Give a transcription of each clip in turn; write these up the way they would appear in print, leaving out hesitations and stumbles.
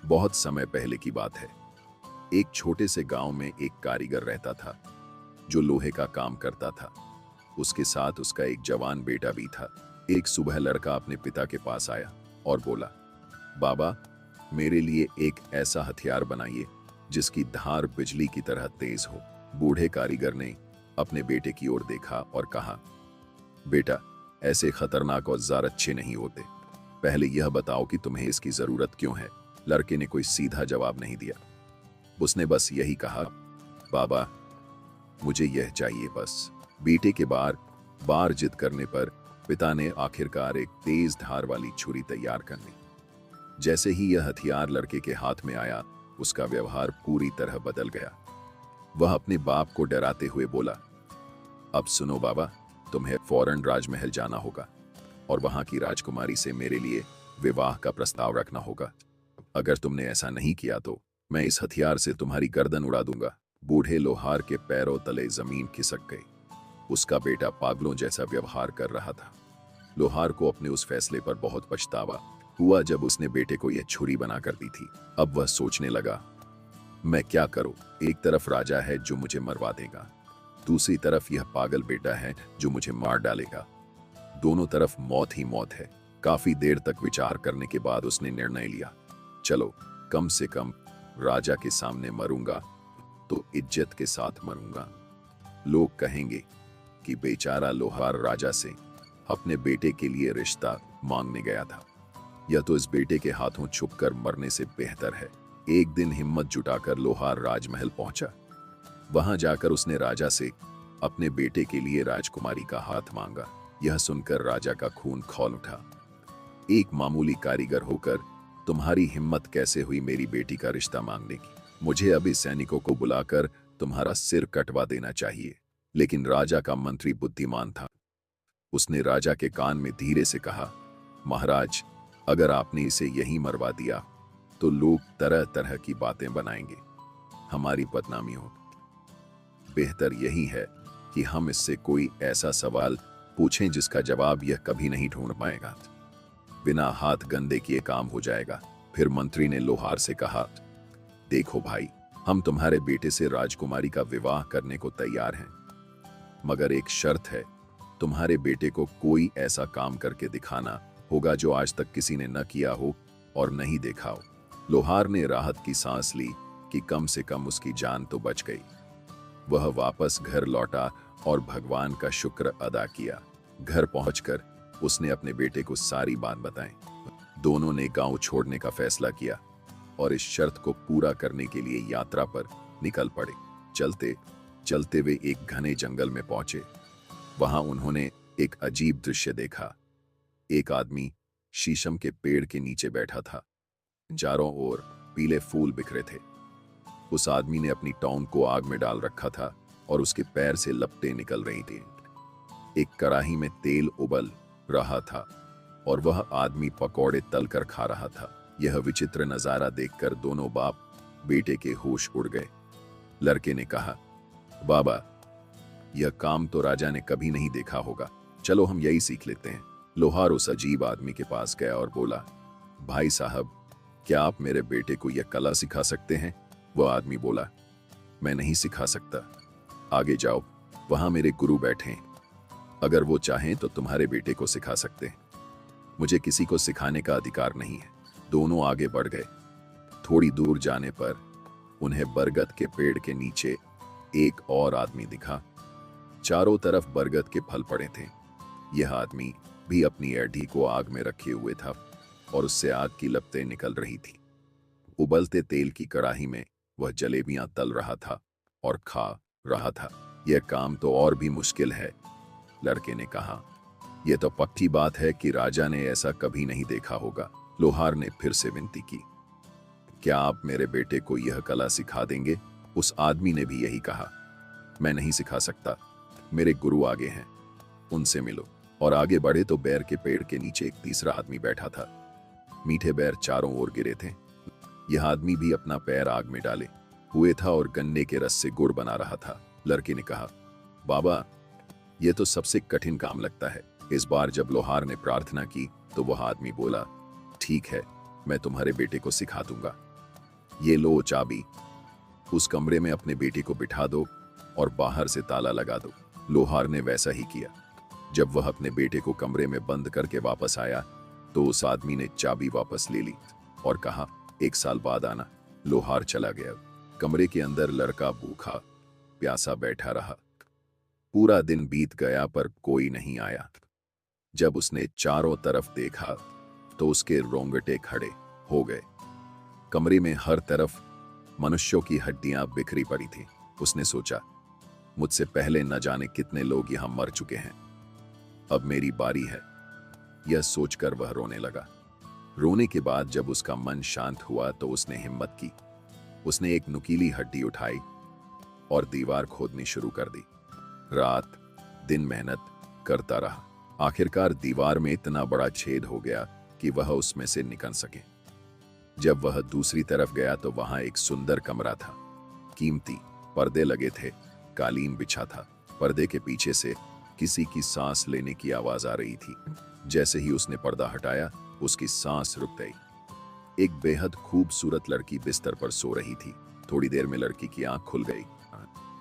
बहुत समय पहले की बात है। एक छोटे से गांव में एक कारीगर रहता था जो लोहे का काम करता था। उसके साथ उसका एक जवान बेटा भी था। एक सुबह लड़का अपने पिता के पास आया और बोला, बाबा, मेरे लिए एक ऐसा हथियार बनाइए जिसकी धार बिजली की तरह तेज हो। बूढ़े कारीगर ने अपने बेटे की ओर देखा और कहा, बेटा, ऐसे खतरनाक औजार अच्छे नहीं होते। पहले यह बताओ कि तुम्हें इसकी जरूरत क्यों है। लड़के ने कोई सीधा जवाब नहीं दिया। उसने बस यही कहा, बाबा, मुझे यह चाहिए बस। बेटे के बार बार जिद करने पर पिता ने आखिरकार एक तेज धार वाली छुरी तैयार कर ली। जैसे ही यह हथियार लड़के के हाथ में आया, उसका व्यवहार पूरी तरह बदल गया। वह अपने बाप को डराते हुए बोला, अब सुनो बाबा, तुम्हें फौरन राजमहल जाना होगा और वहां की राजकुमारी से मेरे लिए विवाह का प्रस्ताव रखना होगा। अगर तुमने ऐसा नहीं किया तो मैं इस हथियार से तुम्हारी गर्दन उड़ा दूंगा। बूढ़े लोहार के पैरों तले जमीन खिसक गई। उसका बेटा पागलों जैसा व्यवहार कर रहा था। लोहार को अपने उस फैसले पर बहुत पछतावा हुआ जब उसने बेटे को यह छुरी बनाकर दी थी। अब वह सोचने लगा, मैं क्या करूं? एक तरफ राजा है जो मुझे मरवा देगा, दूसरी तरफ यह पागल बेटा है जो मुझे मार डालेगा। दोनों तरफ मौत ही मौत है। काफी देर तक विचार करने के बाद उसने निर्णय लिया, चलो, कम से कम राजा के सामने मरूंगा तो इज्जत के साथ मरूंगा। लोग कहेंगे कि बेचारा लोहार राजा से अपने बेटे के लिए रिश्ता मांगने गया था। यह तो इस बेटे के हाथों छुपकर मरने से बेहतर है। एक दिन हिम्मत जुटाकर लोहार राजमहल पहुंचा। वहां जाकर उसने राजा से अपने बेटे के लिए राजकुमारी का हाथ मांगा। यह सुनकर राजा का खून खौल उठा। एक मामूली कारीगर होकर तुम्हारी हिम्मत कैसे हुई मेरी बेटी का रिश्ता मांगने की? मुझे अभी सैनिकों को बुलाकर तुम्हारा सिर कटवा देना चाहिए। लेकिन राजा का मंत्री बुद्धिमान था। उसने राजा के कान में धीरे से कहा, महाराज, अगर आपने इसे यहीं मरवा दिया तो लोग तरह तरह की बातें बनाएंगे, हमारी बदनामी हो। बेहतर यही है कि हम इससे कोई ऐसा सवाल पूछें जिसका जवाब यह कभी नहीं ढूंढ पाएगा। बिना हाथ गंदे किए काम हो जाएगा। फिर मंत्री ने लोहार से कहा, देखो भाई, हम तुम्हारे बेटे से राजकुमारी का विवाह करने को तैयार हैं, मगर एक शर्त है, तुम्हारे बेटे को कोई ऐसा काम करके दिखाना होगा जो आज तक किसी ने न किया हो और नहीं देखा हो। लोहार ने राहत की सांस ली कि कम से कम उसकी जान तो बच गई। वह वापस घर लौटा और भगवान का शुक्र अदा किया। घर पहुंचकर उसने अपने बेटे को सारी बात बताई। दोनों ने गांव छोड़ने का फैसला किया और इस शर्त को पूरा करने के लिए यात्रा पर निकल पड़े। चलते चलते वे एक घने जंगल में पहुंचे। वहां उन्होंने एक अजीब दृश्य देखा। एक आदमी शीशम के पेड़ के नीचे बैठा था। चारों ओर पीले फूल बिखरे थे। उस आदमी ने अपनी टोंग को आग में डाल रखा था और उसके पैर से लपटें निकल रही थीं। एक कढ़ाई में तेल उबल रहा था और वह आदमी पकौड़े तलकर खा रहा था। यह विचित्र नजारा देखकर दोनों बाप बेटे के होश उड़ गए। लड़के ने कहा, बाबा, यह काम तो राजा ने कभी नहीं देखा होगा, चलो हम यही सीख लेते हैं। लोहार उस अजीब आदमी के पास गया और बोला, भाई साहब, क्या आप मेरे बेटे को यह कला सिखा सकते हैं? वह आदमी बोला, मैं नहीं सिखा सकता। आगे जाओ, वहां मेरे गुरु बैठे हैं, अगर वो चाहें तो तुम्हारे बेटे को सिखा सकते हैं। मुझे किसी को सिखाने का अधिकार नहीं है। दोनों आगे बढ़ गए। थोड़ी दूर जाने पर उन्हें बरगद के पेड़ के नीचे एक और आदमी दिखा। चारों तरफ बरगद के फल पड़े थे। यह आदमी भी अपनी एड़ी को आग में रखे हुए था और उससे आग की लपटें निकल रही थी। उबलते तेल की कड़ाही में वह जलेबियां तल रहा था और खा रहा था। यह काम तो और भी मुश्किल है, लड़के ने कहा। यह तो पक्की बात है कि राजा ने ऐसा कभी नहीं देखा होगा। लोहार ने फिर से विनती की, क्या आप मेरे बेटे को यह कला सिखा देंगे? उस आदमी ने भी यही कहा, मैं नहीं सिखा सकता, मेरे गुरु आगे हैं, उनसे मिलो। और आगे बढ़े तो बेर के पेड़ के नीचे एक तीसरा आदमी बैठा था। मीठे बेर चारों ओर गिरे थे। यह आदमी भी अपना पैर आग में डाले हुए था और गन्ने के रस से गुड़ बना रहा था। लड़के ने कहा, बाबा, यह तो सबसे कठिन काम लगता है। इस बार जब लोहार ने प्रार्थना की तो वह आदमी बोला, ठीक है, मैं तुम्हारे बेटे को सिखा दूंगा। ये लो चाबी, उस कमरे में अपने बेटे को बिठा दो और बाहर से ताला लगा दो। लोहार ने वैसा ही किया। जब वह अपने बेटे को कमरे में बंद करके वापस आया तो उस आदमी ने चाबी वापस ले ली और कहा, 1 साल बाद आना। लोहार चला गया। कमरे के अंदर लड़का भूखा प्यासा बैठा रहा। पूरा दिन बीत गया पर कोई नहीं आया। जब उसने चारों तरफ देखा तो उसके रोंगटे खड़े हो गए। कमरे में हर तरफ मनुष्यों की हड्डियां बिखरी पड़ी थी। उसने सोचा, मुझसे पहले न जाने कितने लोग यहां मर चुके हैं, अब मेरी बारी है। यह सोचकर वह रोने लगा। रोने के बाद जब उसका मन शांत हुआ तो उसने हिम्मत की। उसने एक नुकीली हड्डी उठाई और दीवार खोदनी शुरू कर दी। रात दिन मेहनत करता रहा। आखिरकार दीवार में इतना बड़ा छेद हो गया कि वह उसमें से निकल सके। जब वह दूसरी तरफ गया तो वहां एक सुंदर कमरा था। कीमती पर्दे लगे थे, कालीन बिछा था। पर्दे के पीछे से किसी की सांस लेने की आवाज आ रही थी। जैसे ही उसने पर्दा हटाया, उसकी सांस रुक गई। एक बेहद खूबसूरत लड़की बिस्तर पर सो रही थी। थोड़ी देर में लड़की की आंख खुल गई।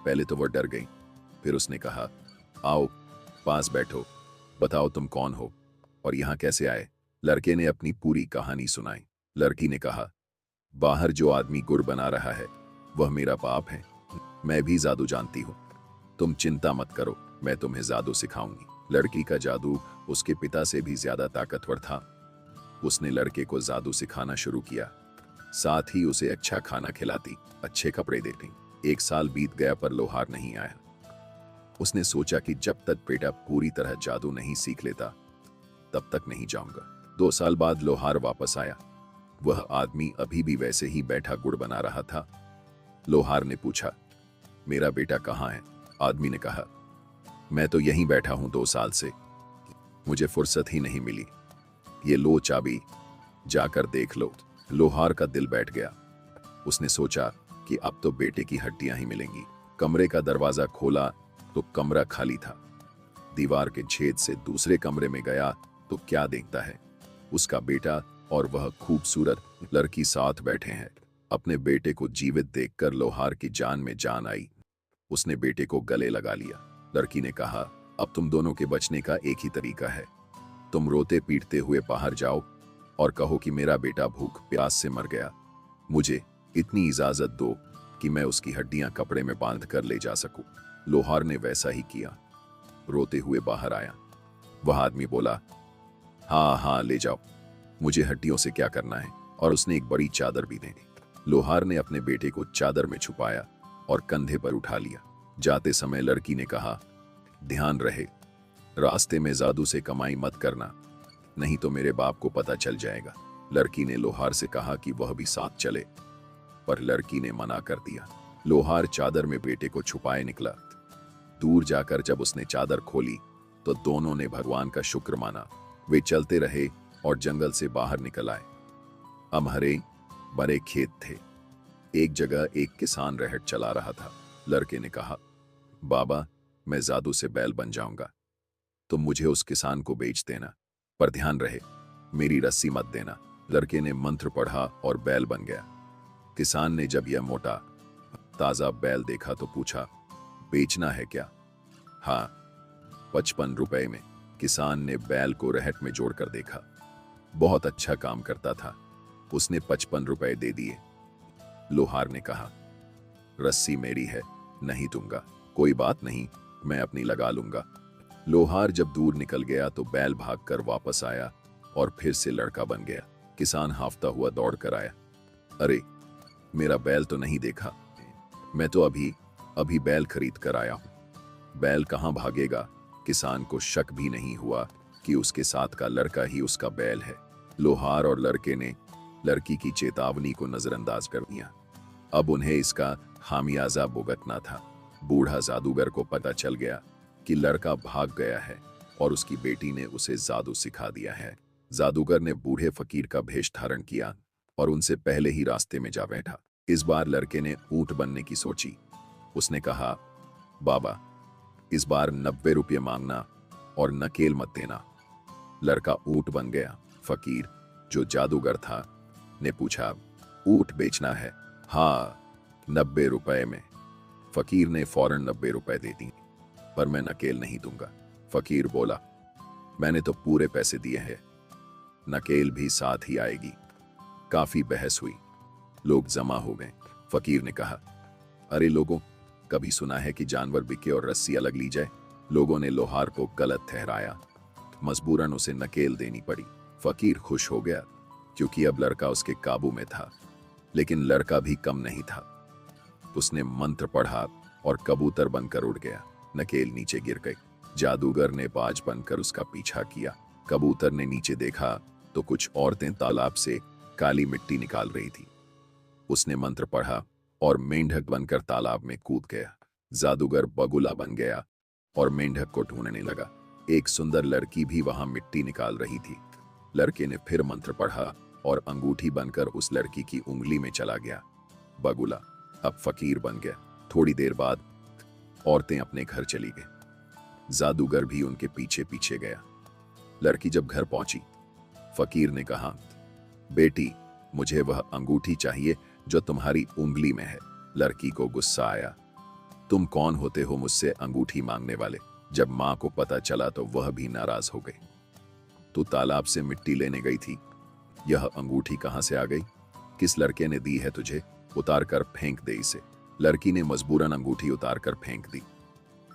पहले तो वह डर गई, फिर उसने कहा, आओ पास बैठो, बताओ तुम कौन हो और यहां कैसे आए। लड़के ने अपनी पूरी कहानी सुनाई। लड़की ने कहा, बाहर जो आदमी गुड़ बना रहा है वह मेरा बाप है। मैं भी जादू जानती हूँ, तुम चिंता मत करो, मैं तुम्हें जादू सिखाऊंगी। लड़की का जादू उसके पिता से भी ज्यादा ताकतवर था। उसने लड़के को जादू सिखाना शुरू किया, साथ ही उसे अच्छा खाना खिलाती, अच्छे कपड़े देती। 1 साल बीत गया पर लोहार नहीं आया। उसने सोचा कि जब तक बेटा पूरी तरह जादू नहीं सीख लेता तब तक नहीं जाऊंगा। 2 साल बाद लोहार वापस आया। वह आदमी अभी भी वैसे ही बैठा गुड़ बना रहा था। लोहार ने पूछा, मेरा बेटा कहाँ है? आदमी ने कहा, मैं तो यहीं बैठा हूं 2 साल से, मुझे फुर्सत ही नहीं मिली। ये लो चाबी, जाकर देख लो। लोहार का दिल बैठ गया। उसने सोचा कि अब तो बेटे की हड्डियां ही मिलेंगी। कमरे का दरवाजा खोला तो कमरा खाली था। दीवार के छेद से दूसरे कमरे में गया तो क्या देखता है, उसका बेटा और वह खूबसूरत लड़की साथ बैठे हैं। अपने बेटे को जीवित देखकर लोहार की जान में जान आई। उसने बेटे को गले लगा लिया। लड़की ने कहा, अब तुम दोनों के बचने का एक ही तरीका है, तुम रोते पीटते हुए बाहर जाओ और कहो कि मेरा बेटा भूख प्यास से मर गया। मुझे इतनी इजाजत दो कि मैं उसकी हड्डियां कपड़े में बांध कर ले जा सकूं। लोहार ने वैसा ही किया, रोते हुए बाहर आया। वह आदमी बोला, हाँ हाँ ले जाओ, मुझे हड्डियों से क्या करना है। और उसने एक बड़ी चादर भी दे दी। लोहार ने अपने बेटे को चादर में छुपाया और कंधे पर उठा लिया। जाते समय लड़की ने कहा, ध्यान रहे, रास्ते में जादू से कमाई मत करना, नहीं तो मेरे बाप को पता चल जाएगा। लड़की ने लोहार से कहा कि वह भी साथ चले, पर लड़की ने मना कर दिया। लोहार चादर में बेटे को छुपाए निकला। दूर जाकर जब उसने चादर खोली तो दोनों ने भगवान का शुक्र माना। वे चलते रहे और जंगल से बाहर निकल आए। अब हरे भरे खेत थे। एक जगह एक किसान रहट चला रहा था। लड़के ने कहा, बाबा मैं जादू से बैल बन जाऊंगा, तुम मुझे उस किसान को बेच देना, पर ध्यान रहे मेरी रस्सी मत देना। लड़के ने मंत्र पढ़ा और बैल बन गया। किसान ने जब यह मोटा ताजा बैल देखा तो पूछा, बेचना है क्या? हाँ, 55 रुपए में। किसान ने बैल को रहट में जोड़कर देखा, बहुत अच्छा काम करता था। उसने 55 रुपए दे दिए। लोहार ने कहा, रस्सी मेरी है, नहीं दूंगा। कोई बात नहीं, मैं अपनी लगा लूंगा। लोहार जब दूर निकल गया तो बैल भागकर वापस आया और फिर से लड़का बन गया। किसान हाफता हुआ दौड़ कर आया, अरे मेरा बैल तो नहीं देखा, मैं तो अभी बैल खरीद कर आया हूं। बैल कहां भागेगा? किसान को शक भी नहीं हुआ कि उसके साथ का लड़का ही उसका बैल है। लोहार और लड़के ने लड़की की चेतावनी को नजरअंदाज कर दिया। अब उन्हें इसका खामियाजा भुगतना था। बूढ़ा जादूगर को पता चल गया कि लड़का भाग गया है और उसकी बेटी ने उसे जादू सिखा दिया है। जादूगर ने बूढ़े फकीर का भेष धारण किया और उनसे पहले ही रास्ते में जा बैठा। इस बार लड़के ने ऊंट बनने की सोची। उसने कहा, बाबा इस बार 90 रुपये मांगना और नकेल मत देना। लड़का ऊंट बन गया। फकीर जो जादूगर था ने पूछा, ऊंट बेचना है हाँ, 90 रुपए में। फकीर ने फौरन 90 रुपए दे दी। पर मैं नकेल नहीं दूंगा, फकीर बोला। मैंने तो पूरे पैसे दिए हैं, नकेल भी साथ ही आएगी। काफी बहस हुई, लोग जमा हो गए। फकीर ने कहा, अरे लोगों, कभी सुना है कि जानवर बिके और रस्सी अलग ली जाए? लोगों ने लोहार को गलत ठहराया, मजबूरन उसे नकेल देनी पड़ी। फकीर खुश हो गया क्योंकि अब लड़का उसके काबू में था। लेकिन लड़का भी कम नहीं था। उसने मंत्र पढ़ा और कबूतर बनकर उड़ गया। नकेल नीचे गिर गई। जादूगर ने बाज बनकर उसका पीछा किया। कबूतर ने नीचे देखा तो कुछ औरतें तालाब से काली मिट्टी निकाल रही थी। उसने मंत्र पढ़ा और मेंढक बनकर तालाब में कूद गया। जादूगर बगुला बन गया और मेंढक को ढूंढने लगा। एक सुंदर लड़की भी वहां मिट्टी निकाल रही थी। लड़के ने फिर मंत्र पढ़ा और अंगूठी बनकर उस लड़की की उंगली में चला गया। बगुला अब फकीर बन गया। थोड़ी देर बाद औरतें अपने घर चली गई। जादूगर भी उनके पीछे पीछे गया। लड़की जब घर पहुंची, फकीर ने कहा, बेटी, मुझे वह अंगूठी चाहिए जो तुम्हारी उंगली में है। लड़की को गुस्सा आया, तुम कौन होते हो मुझसे अंगूठी मांगने वाले? जब मां को पता चला तो वह भी नाराज हो गई। तू तालाब से मिट्टी लेने गई थी, यह अंगूठी कहां से आ गई? किस लड़के ने दी है तुझे? उतार कर फेंक दे इसे। लड़की ने मजबूरन अंगूठी उतार कर फेंक दी।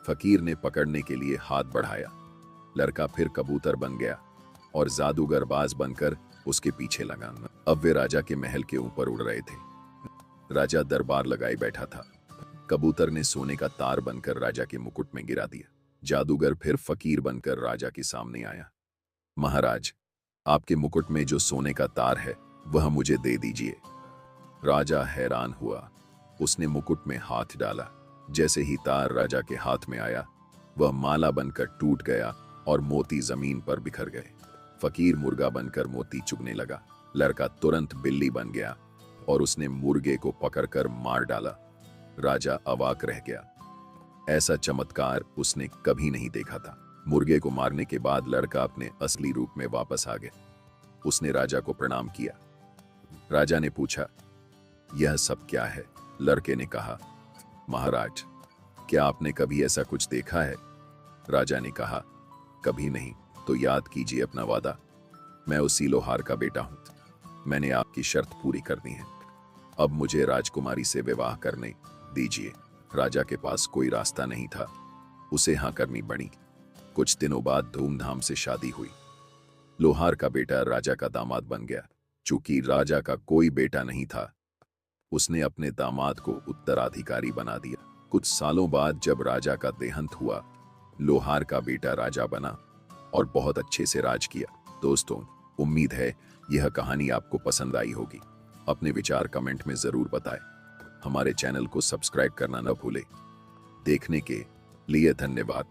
फकीर ने पकड़ने के लिए हाथ बढ़ाया। लड़का फिर कबूतर बन गया और जादूगर बाज बनकर उसके पीछे लगा। अब वे राजा के महल के ऊपर उड़ रहे थे। राजा दरबार लगाए बैठा था। कबूतर ने सोने का तार बनकर राजा के मुकुट में गिरा दिया। जादूगर फिर फकीर बनकर राजा के सामने आया। महाराज, आपके मुकुट में जो सोने का तार है वह मुझे दे दीजिए। राजा हैरान हुआ। उसने मुकुट में हाथ डाला। जैसे ही तार राजा के हाथ में आया, वह माला बनकर टूट गया और मोती जमीन पर बिखर गए। फकीर मुर्गा बनकर मोती चुगने लगा। लड़का तुरंत बिल्ली बन गया और उसने मुर्गे को पकड़कर मार डाला। राजा अवाक रह गया। ऐसा चमत्कार उसने कभी नहीं देखा था। मुर्गे को मारने के बाद लड़का अपने असली रूप में वापस आ गया। उसने राजा को प्रणाम किया। राजा ने पूछा, यह सब क्या है? लड़के ने कहा, महाराज, क्या आपने कभी ऐसा कुछ देखा है? राजा ने कहा, कभी नहीं। तो याद कीजिए अपना वादा। मैं उसी लोहार का बेटा हूं। मैंने आपकी शर्त पूरी करनी है। अब मुझे राजकुमारी से विवाह करने दीजिए। राजा के पास कोई रास्ता नहीं था, उसे हाँ करनी पड़ी। कुछ दिनों बाद धूमधाम से शादी हुई। लोहार का बेटा राजा का दामाद बन गया। चूंकि राजा का कोई बेटा नहीं था, उसने अपने दामाद को उत्तराधिकारी बना दिया। कुछ सालों बाद जब राजा का देहांत हुआ, लोहार का बेटा राजा बना और बहुत अच्छे से राज किया। दोस्तों, उम्मीद है यह कहानी आपको पसंद आई होगी। अपने विचार कमेंट में जरूर बताएं। हमारे चैनल को सब्सक्राइब करना न भूलें। देखने के लिए धन्यवाद।